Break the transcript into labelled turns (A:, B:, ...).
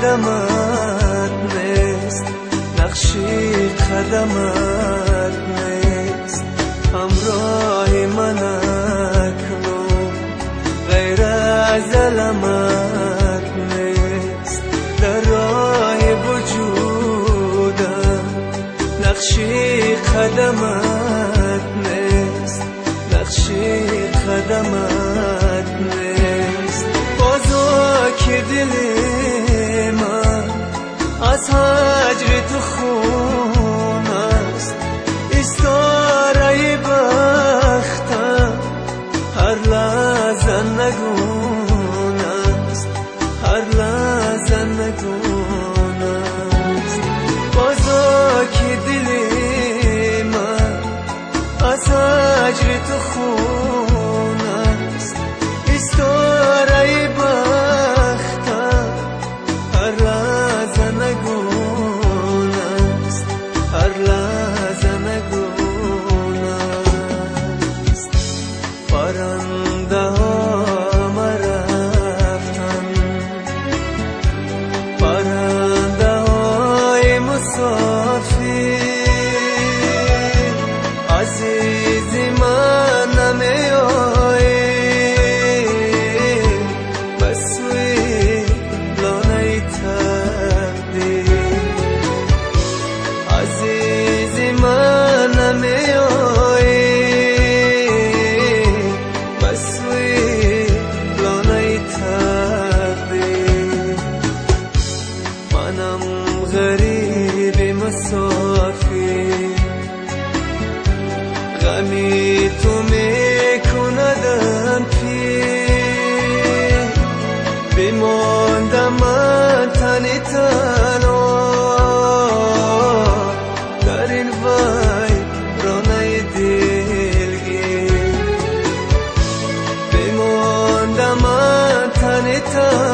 A: قدمت نیست، نقشی قدمت نیست. همراه من اکنون غیر از علمت نیست. در راه وجودم نقشی قدمت نیست، نقشی قدمت نیست. بازا که دل من از هجر تو خون است، استاره بختم هر لحظه نگون است، هر لحظه نگون است. بازا که دل من از هجر تو خون است، استاره بختم هر لحظه نگون است، هر لحظه نگون است. پرنده ها مرفتن، پرنده های مسافر، عزیز من نمی آیی بس سوی لانه تقدیر. عزیز من نمی آیی بس سوی لانه تقدیر. منم غریب مسافر، غمی تو میکندم پیر. بماندم من تنی تنها در این ویرانه دلگیر. بماندم من تنی تنها